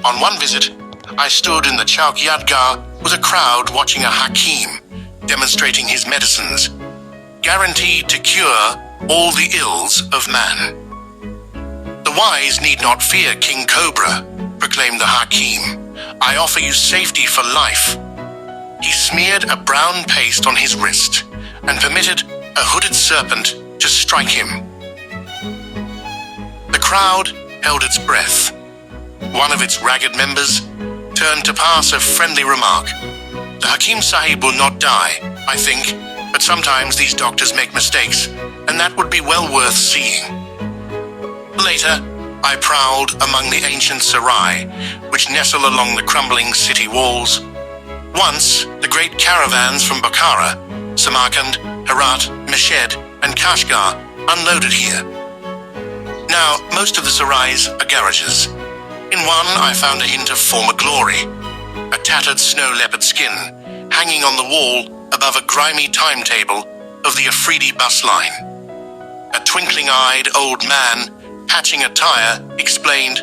On one visit, I stood in the Chowk Yadgar with a crowd watching a hakim demonstrating his medicines, guaranteed to cure all the ills of man. The wise need not fear King Cobra, proclaimed the hakim. I offer you safety for life. He smeared a brown paste on his wrist and permitted a hooded serpent to strike him. The crowd held its breath. One of its ragged members turned to pass a friendly remark. The Hakim Sahib will not die, I think, but sometimes these doctors make mistakes, and that would be well worth seeing. Later, I prowled among the ancient sarai, which nestle along the crumbling city walls. Once, the great caravans from Bukhara, Samarkand, Herat, Meshed, and Kashgar unloaded here. Now, most of the sarais are garages. In one, I found a hint of former glory, a tattered snow leopard skin hanging on the wall above a grimy timetable of the Afridi bus line. A twinkling-eyed old man patching a tire explained,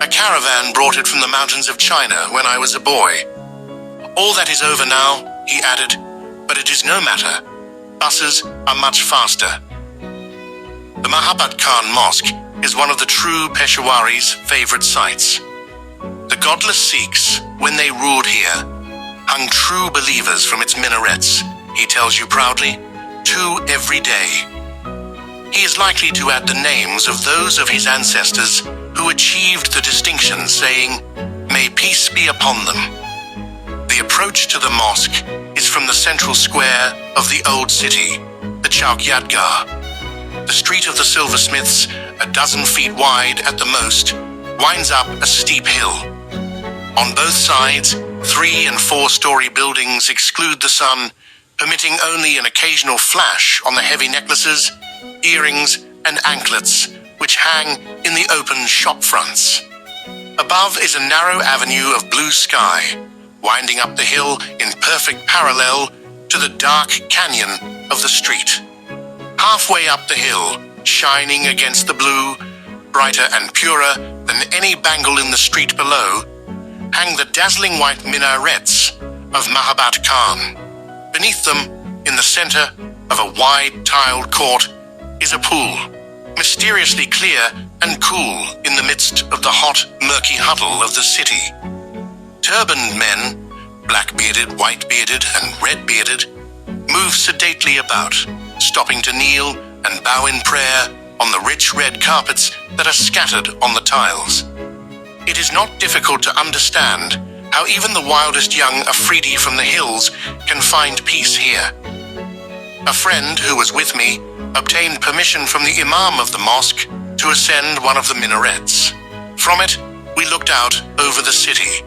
"A caravan brought it from the mountains of China when I was a boy. All that is over now," he added, "but it is no matter. Buses are much faster." The Mahabat Khan Mosque is one of the true Peshawari's favorite sights. The godless Sikhs, when they ruled here, hung true believers from its minarets, he tells you proudly, 2 every day. He is likely to add the names of those of his ancestors who achieved the distinction, saying, "May peace be upon them." The approach to the mosque is from the central square of the old city, the Chowk Yadgar. The street of the silversmiths, a dozen feet wide at the most, winds up a steep hill. On both sides, 3- and 4-story buildings exclude the sun, permitting only an occasional flash on the heavy necklaces, earrings, and anklets which hang in the open shop fronts. Above is a narrow avenue of blue sky, winding up the hill in perfect parallel to the dark canyon of the street. Halfway up the hill, shining against the blue, brighter and purer than any bangle in the street below, hang the dazzling white minarets of Mahabat Khan. Beneath them, in the center of a wide tiled court, is a pool, mysteriously clear and cool in the midst of the hot, murky huddle of the city. Turbaned men, black-bearded, white-bearded, and red-bearded, move sedately about, stopping to kneel and bow in prayer on the rich red carpets that are scattered on the tiles. It is not difficult to understand how even the wildest young Afridi from the hills can find peace here. A friend who was with me obtained permission from the imam of the mosque to ascend one of the minarets. From it, we looked out over the city.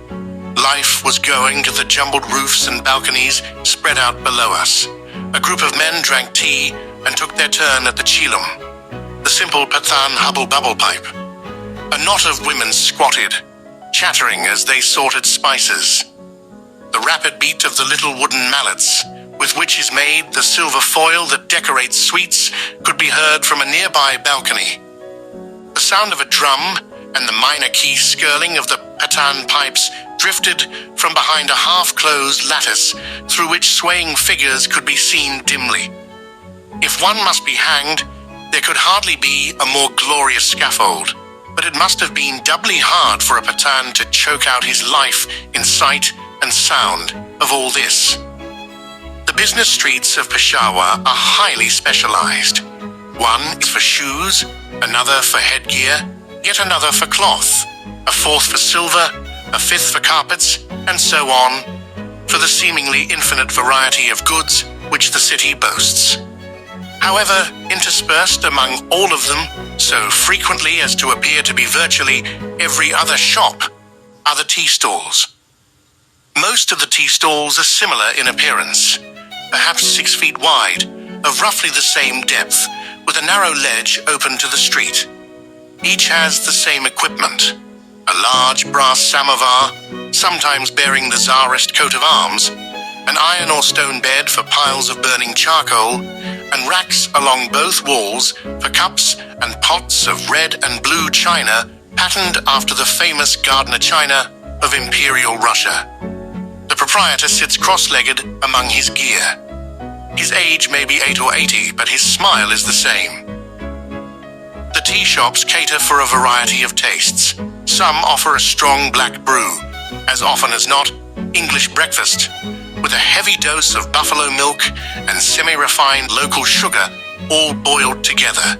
Life was going to the jumbled roofs and balconies spread out below us. A group of men drank tea and took their turn at the chilum, the simple Pathan hubble-bubble pipe. A knot of women squatted, chattering as they sorted spices. The rapid beat of the little wooden mallets, with which is made the silver foil that decorates sweets, could be heard from a nearby balcony. The sound of a drum and the minor key skirling of the Pathan pipes drifted from behind a half-closed lattice through which swaying figures could be seen dimly. If one must be hanged, there could hardly be a more glorious scaffold, but it must have been doubly hard for a Pathan to choke out his life in sight and sound of all this. The business streets of Peshawar are highly specialized. One is for shoes, another for headgear, yet another for cloth, a fourth for silver, a fifth for carpets, and so on, for the seemingly infinite variety of goods which the city boasts. However, interspersed among all of them, so frequently as to appear to be virtually every other shop, are the tea stalls. Most of the tea stalls are similar in appearance, perhaps 6 feet wide, of roughly the same depth, with a narrow ledge open to the street. Each has the same equipment: a large brass samovar, sometimes bearing the Tsarist coat of arms, an iron or stone bed for piles of burning charcoal, and racks along both walls for cups and pots of red and blue china patterned after the famous Gardner china of Imperial Russia. The proprietor sits cross-legged among his gear. His age may be 8 or 80, but his smile is the same. The tea shops cater for a variety of tastes. Some offer a strong black brew, as often as not, English breakfast, with a heavy dose of buffalo milk and semi-refined local sugar, all boiled together.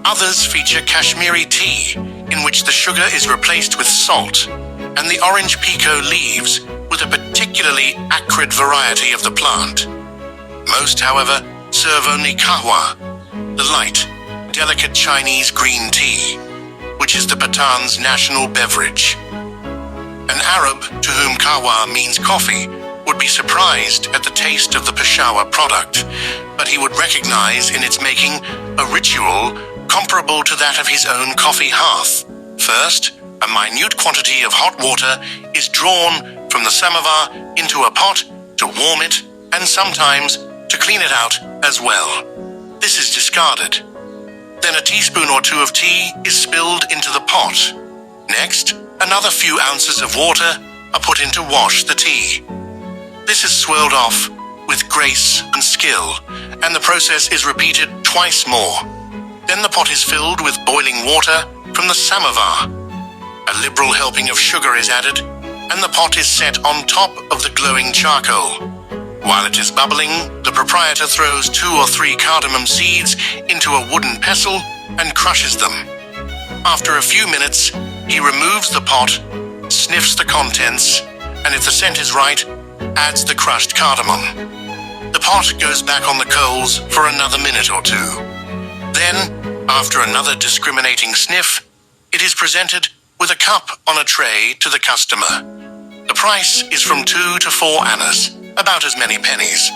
Others feature Kashmiri tea, in which the sugar is replaced with salt, and the orange pekoe leaves with a particularly acrid variety of the plant. Most, however, serve only kahwa, the light, delicate Chinese green tea, which is the Pathans' national beverage. An Arab to whom kahwa means coffee would be surprised at the taste of the Peshawar product, but he would recognize in its making a ritual comparable to that of his own coffee hearth. First, a minute quantity of hot water is drawn from the samovar into a pot to warm it and sometimes to clean it out as well. This is discarded. Then a teaspoon or two of tea is spilled into the pot. Next, another few ounces of water are put in to wash the tea. This is swirled off with grace and skill, and the process is repeated twice more. Then the pot is filled with boiling water from the samovar. A liberal helping of sugar is added, and the pot is set on top of the glowing charcoal. While it is bubbling, the proprietor throws 2 or 3 cardamom seeds into a wooden pestle and crushes them. After a few minutes, he removes the pot, sniffs the contents, and if the scent is right, adds the crushed cardamom. The pot goes back on the coals for another minute or 2. Then, after another discriminating sniff, it is presented with a cup on a tray to the customer. The price is from 2 to 4 annas, about as many pennies.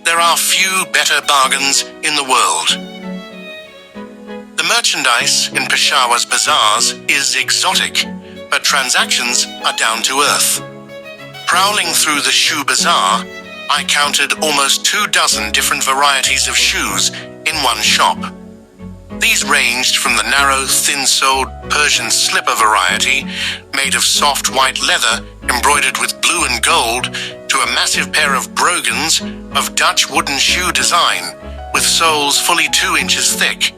There are few better bargains in the world. The merchandise in Peshawar's bazaars is exotic, but transactions are down to earth. Prowling through the shoe bazaar, I counted almost 24 different varieties of shoes in one shop. These ranged from the narrow, thin-soled Persian slipper variety, made of soft white leather embroidered with blue and gold, to a massive pair of brogans of Dutch wooden shoe design, with soles fully 2 inches thick.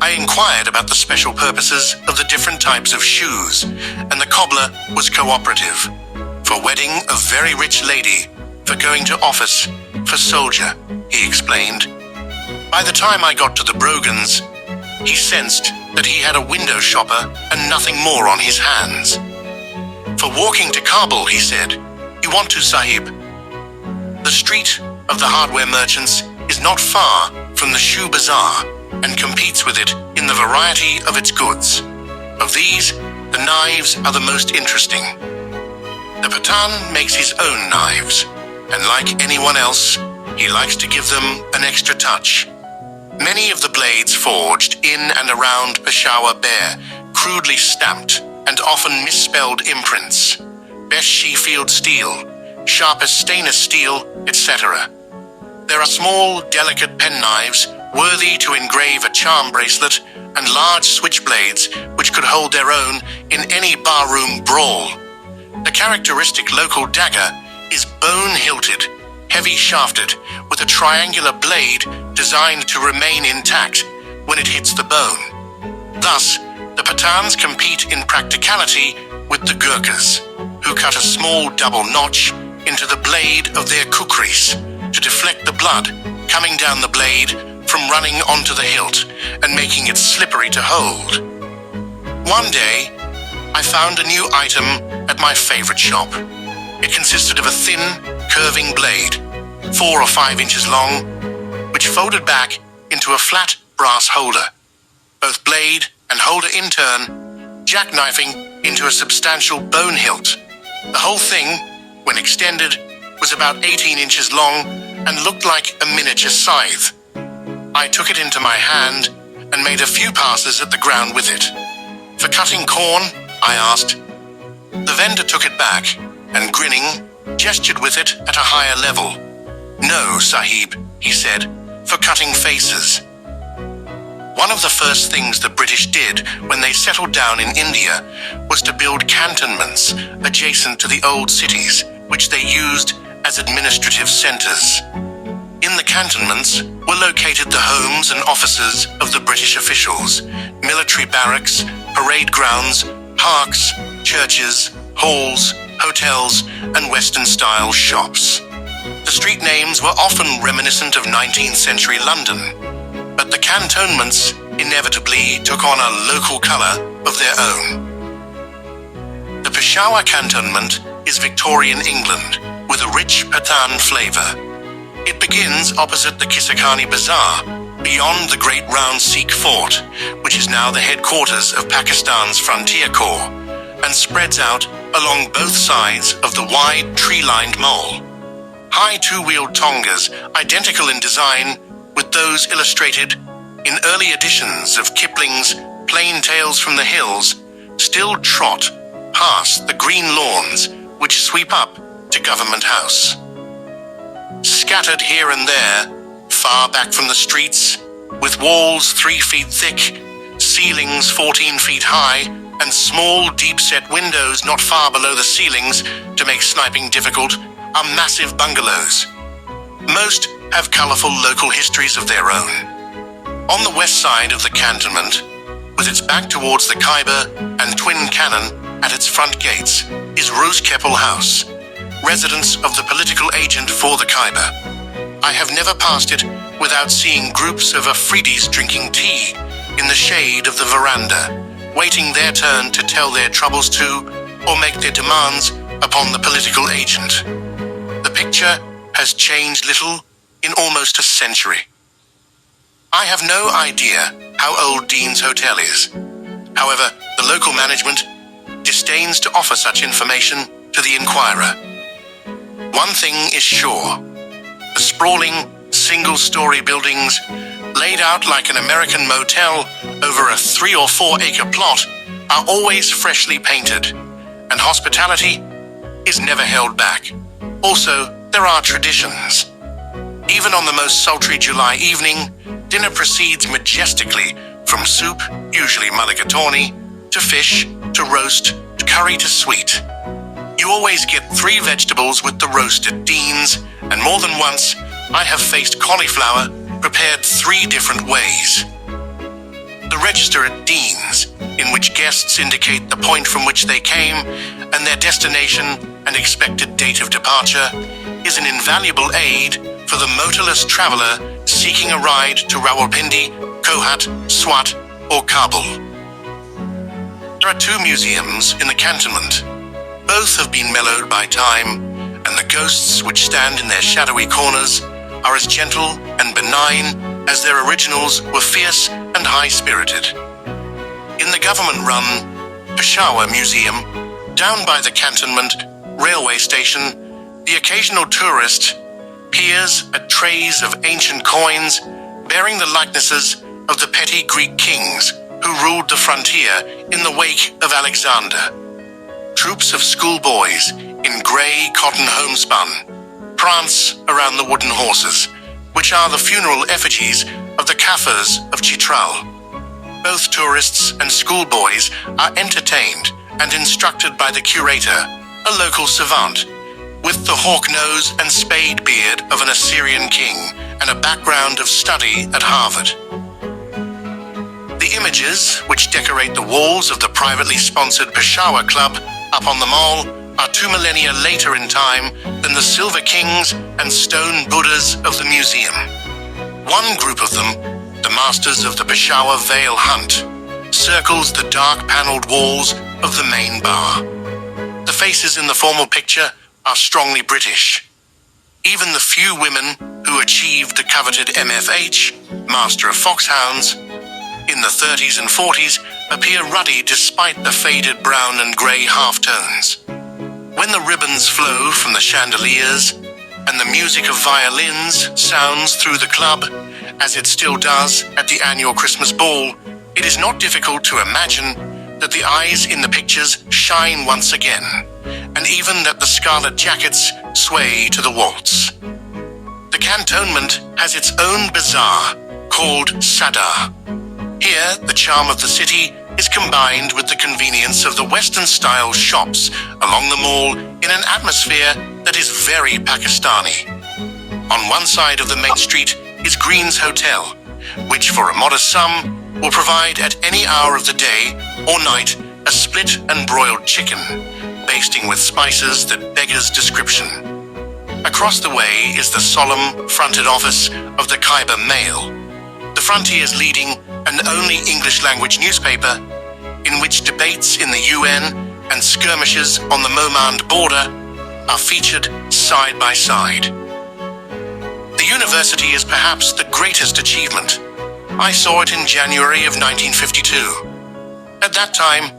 I inquired about the special purposes of the different types of shoes, and the cobbler was cooperative. For wedding a very rich lady, for going to office, for soldier, he explained. By the time I got to the brogans, he sensed that he had a window shopper and nothing more on his hands. For walking to Kabul, he said, "You want to, Sahib?" The street of the hardware merchants is not far from the shoe bazaar and competes with it in the variety of its goods. Of these, the knives are the most interesting. The Pathan makes his own knives, and like anyone else, he likes to give them an extra touch. Many of the blades forged in and around Peshawar bear crudely stamped and often misspelled imprints. Best Sheffield steel, sharpest stainless steel, etc. There are small, delicate penknives worthy to engrave a charm bracelet and large switchblades which could hold their own in any barroom brawl. The characteristic local dagger is bone-hilted, heavy-shafted, with a triangular blade designed to remain intact when it hits the bone. Thus, the Pathans compete in practicality with the Gurkhas, who cut a small double notch into the blade of their kukris to deflect the blood coming down the blade from running onto the hilt and making it slippery to hold. One day, I found a new item at my favorite shop. It consisted of a thin, curving blade, 4 or 5 inches long, which folded back into a flat brass holder. Both blade and holder in turn, jackknifing into a substantial bone hilt. The whole thing, when extended, was about 18 inches long and looked like a miniature scythe. I took it into my hand and made a few passes at the ground with it. For cutting corn, I asked. The vendor took it back and, grinning, gestured with it at a higher level. "No, Sahib," he said, "for cutting faces." One of the first things the British did when they settled down in India was to build cantonments adjacent to the old cities, which they used as administrative centres. In the cantonments were located the homes and offices of the British officials, military barracks, parade grounds, parks, churches, halls, hotels, and Western-style shops. The street names were often reminiscent of 19th century London, but the cantonments inevitably took on a local colour of their own. The Peshawar cantonment is Victorian England, with a rich Pathan flavour. It begins opposite the Kisakani Bazaar, beyond the Great Round Sikh Fort, which is now the headquarters of Pakistan's Frontier Corps, and spreads out along both sides of the wide tree-lined mole. High two-wheeled tongas, identical in design with those illustrated in early editions of Kipling's Plain Tales from the Hills, still trot past the green lawns which sweep up to Government House. Scattered here and there, far back from the streets, with walls 3 feet thick, ceilings 14 feet high, and small, deep-set windows not far below the ceilings to make sniping difficult, are massive bungalows. Most have colourful local histories of their own. On the west side of the cantonment, with its back towards the Khyber and Twin Cannon at its front gates, is Rose Keppel House, residence of the political agent for the Khyber. I have never passed it without seeing groups of Afridis drinking tea in the shade of the veranda, waiting their turn to tell their troubles to or make their demands upon the political agent. The picture has changed little in almost a century. I have no idea how old Dean's Hotel is. However, the local management disdains to offer such information to the inquirer. One thing is sure: the sprawling, single-story buildings, laid out like an American motel over a 3 or 4 acre plot, are always freshly painted, and hospitality is never held back. Also, there are traditions. Even on the most sultry July evening, dinner proceeds majestically from soup, usually mulligatawny, to fish, to roast, to curry, to sweet. You always get 3 vegetables with the roast at Dean's, and more than once I have faced cauliflower prepared 3 different ways. The register at Dean's, in which guests indicate the point from which they came and their destination and expected date of departure, is an invaluable aid for the motorless traveller seeking a ride to Rawalpindi, Kohat, Swat, or Kabul. There are 2 museums in the cantonment. Both have been mellowed by time, and the ghosts which stand in their shadowy corners are as gentle and benign as their originals were fierce and high-spirited. In the government-run Peshawar Museum, down by the cantonment railway station, the occasional tourist peers at trays of ancient coins bearing the likenesses of the petty Greek kings who ruled the frontier in the wake of Alexander. Troops of schoolboys in grey cotton homespun prance around the wooden horses, which are the funeral effigies of the Kafirs of Chitral. Both tourists and schoolboys are entertained and instructed by the curator, a local savant, with the hawk nose and spade beard of an Assyrian king and a background of study at Harvard. The images which decorate the walls of the privately sponsored Peshawar Club up on the mall are 2 millennia later in time than the silver kings and stone Buddhas of the museum. One group of them, the masters of the Peshawar Veil Hunt, circles the dark-panelled walls of the main bar. The faces in the formal picture are strongly British. Even the few women who achieved the coveted MFH, Master of Foxhounds, in the 30s and 40s appear ruddy despite the faded brown and grey halftones. When the ribbons flow from the chandeliers and the music of violins sounds through the club, as it still does at the annual Christmas ball, it is not difficult to imagine that the eyes in the pictures shine once again, and even that the scarlet jackets sway to the waltz. The cantonment has its own bazaar called Sadar. Here, the charm of the city is combined with the convenience of the Western-style shops along the mall in an atmosphere that is very Pakistani. On one side of the main street is Green's Hotel, which for a modest sum will provide at any hour of the day or night a split and broiled chicken, basting with spices that beggars description. Across the way is the solemn fronted office of the Khyber Mail, the frontier's leading and only English-language newspaper, in which debates in the UN and skirmishes on the Momand border are featured side by side. The university is perhaps the greatest achievement. I saw it in January of 1952. At that time,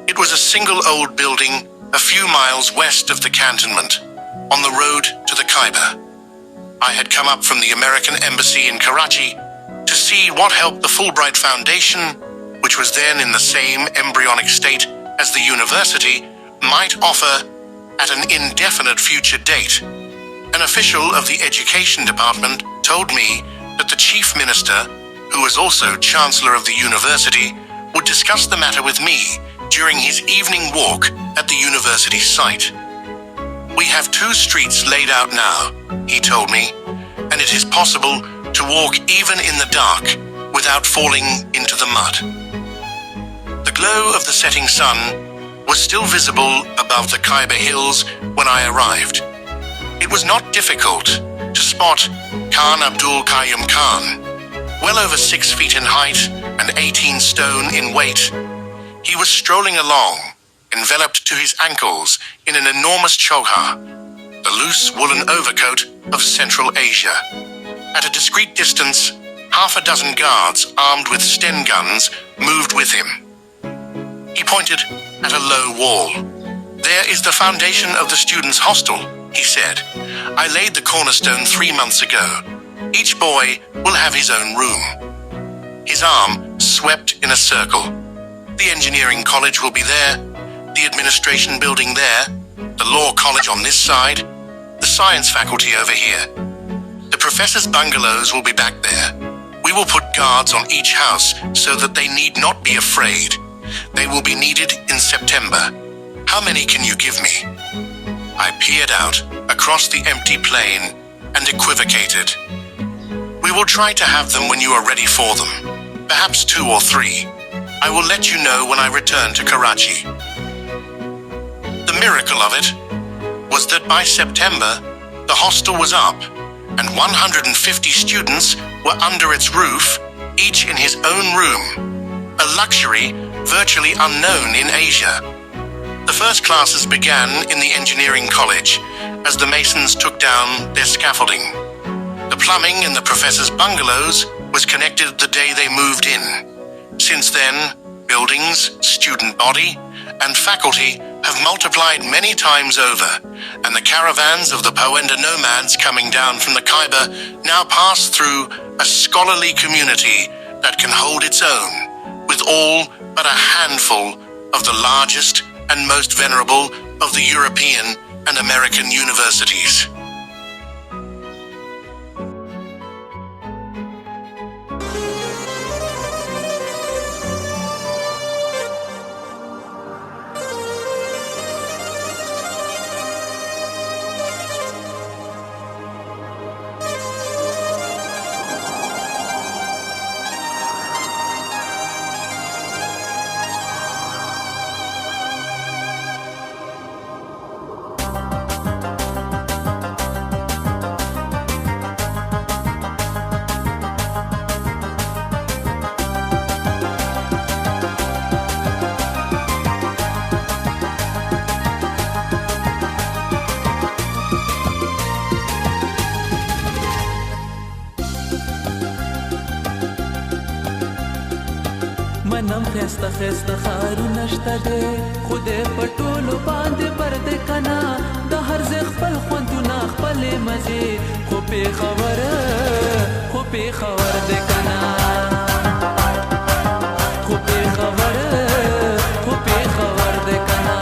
it was a single old building a few miles west of the cantonment, on the road to the Khyber. I had come up from the American Embassy in Karachi to see what help the Fulbright Foundation, which was then in the same embryonic state as the university, might offer at an indefinite future date. An official of the Education Department told me that the Chief Minister, who was also Chancellor of the university, would discuss the matter with me during his evening walk at the university site. We have 2 streets laid out now, he told me, and it is possible to walk even in the dark without falling into the mud. The glow of the setting sun was still visible above the Khyber Hills when I arrived. It was not difficult to spot Khan Abdul Qayyum Khan. Well over 6 feet in height and 18 stone in weight, he was strolling along, enveloped to his ankles in an enormous chokha, the loose woolen overcoat of Central Asia. At a discreet distance, half a dozen guards armed with Sten guns moved with him. He pointed at a low wall. "There is the foundation of the students' hostel," he said. "I laid the cornerstone 3 months ago. Each boy will have his own room." His arm swept in a circle. "The engineering college will be there, the administration building there, the law college on this side, the science faculty over here. The professors' bungalows will be back there. We will put guards on each house so that they need not be afraid. They will be needed in September. How many can you give me?" I peered out across the empty plain and equivocated. "We will try to have them when you are ready for them. Perhaps 2 or 3. I will let you know when I return to Karachi." The miracle of it was that by September, the hostel was up and 150 students were under its roof, each in his own room, a luxury virtually unknown in Asia. The first classes began in the engineering college as the masons took down their scaffolding. The plumbing in the professors' bungalows was connected the day they moved in. Since then, buildings, student body, and faculty have multiplied many times over, and the caravans of the Powenda nomads coming down from the Khyber now pass through a scholarly community that can hold its own with all but a handful of the largest and most venerable of the European and American universities. منم خسته خسته خارونه شته دی خدای په ټولو باندې پرده کنا د هر ځای خپل خوندونه خپلې مزې خو پېښور دی کنا خو پېښور دی کنا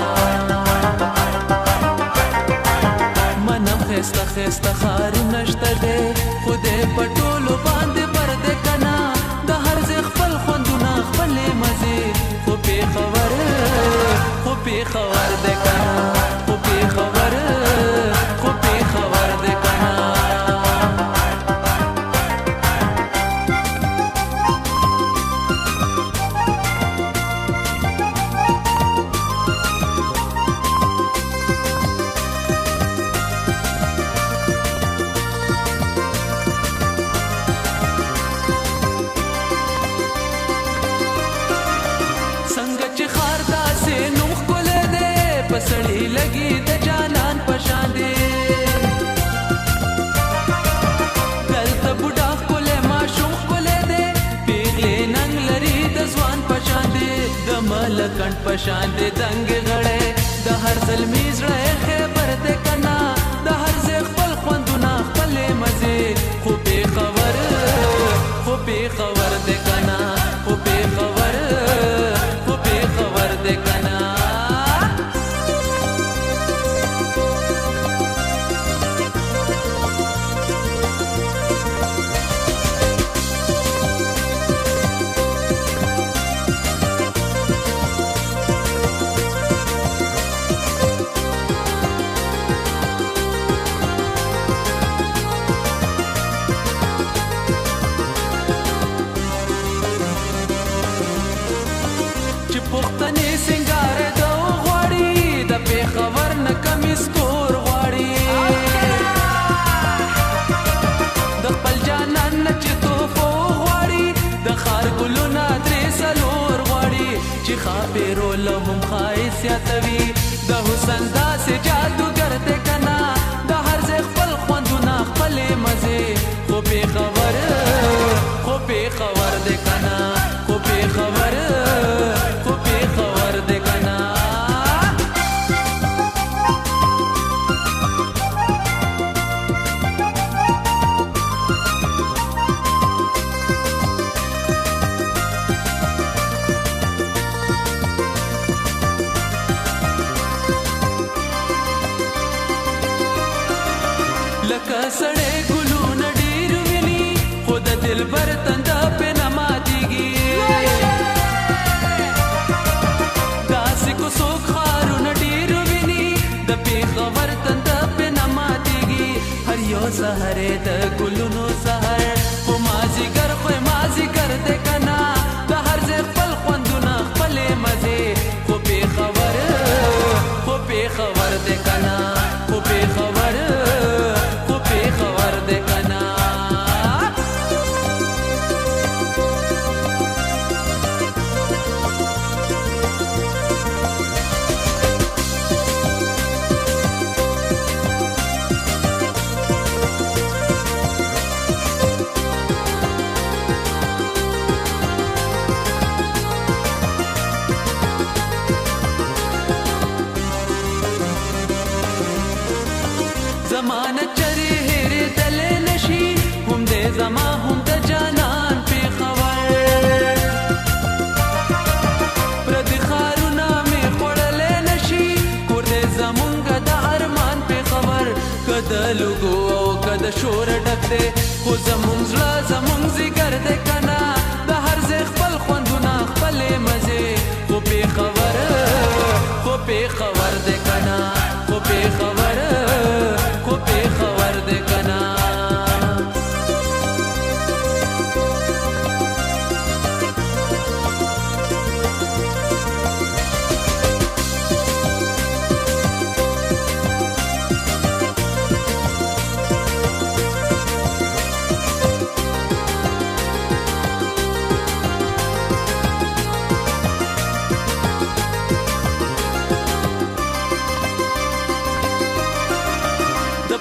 منم خسته خسته خارونه شته دی خدای په ټولو باندې پرده کنا د هر ځای خپل خوندونه دې کنا خو پېښور خو پېښور دې کنا پسړی لګي د جانان پشان دی دلته بوډا کوله ماشوم کوله دی پیغلې ننګ لري د ځوان پشان دی د ملکن پشان دی دنګ غړې د هر زلمی زړه خبر دې کنا د هر ځای خپل خوندونه خپل مزه خو به خبر دې کنا خو به خبر دې کنا پختنې سنگار د غواړي د پېښور نه کمی سکور غواړي د خپل جانان نه چې توفو غواړي د ښار ګلونه درې څلور غواړي چې خاپېرو له هم ښایست زیاتوي د حسن داسې جادوګر دی کنه د هر ځای خپل خوندونه خپلې مزې خو پېښور دی کنه خو پېښور دې کنا لکه سړې ګلونه ډېر ویني خو د دلبر تنده پې نه ماتېږي داسې کو څوک ښارونه ډېر ویني د پېښور تنده پې نه ماتېږي هر یو سهر د ګلونو سهر خو مازدیګر خو مازدیګر دی کنه د هر ځای خپل خوندونه خپلې مزې خو پېښور دی کنه خو پېښور دی کنه زمانه چرې هېرېدلی نشي هم دې زما هم د جانان پېښور پردي ښارونه مې خوړلی نشي کور دې زمونږ د ارمان پېښور که د لوګو او که د شور ډک دی خو زمونږ زړه زمونږ ځیګر دی کنه د هر ځای خپل خوندونه خپلې مزې خو پېښور دی کنه خو پېښور دی کنه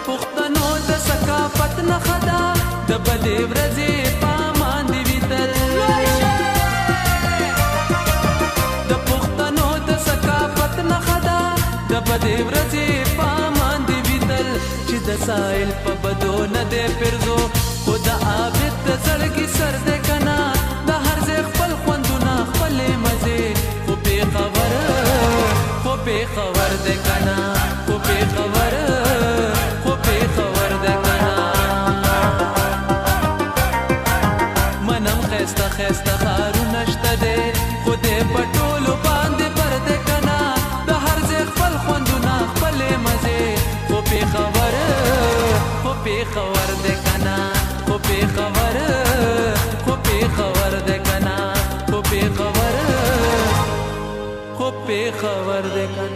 پښتنو د ثقافت نښه ده د بدې ورځې پامان دې وي تل د پښتنو د ثقافت نښه ده د بدې ورځې پامان دې وي تل چې د سایل په بدو نه دی پرزو خو د عابد د زړګي سر دی کنه د هر ځای خپل خوندونه خپلې مزې خو پېښور دی کنه خو پېښور دی کنه منم خسته خسته ښارونه شته دی خو دې په ټولو باندې پر دی کنه د هر ځای خپل خبر دے کن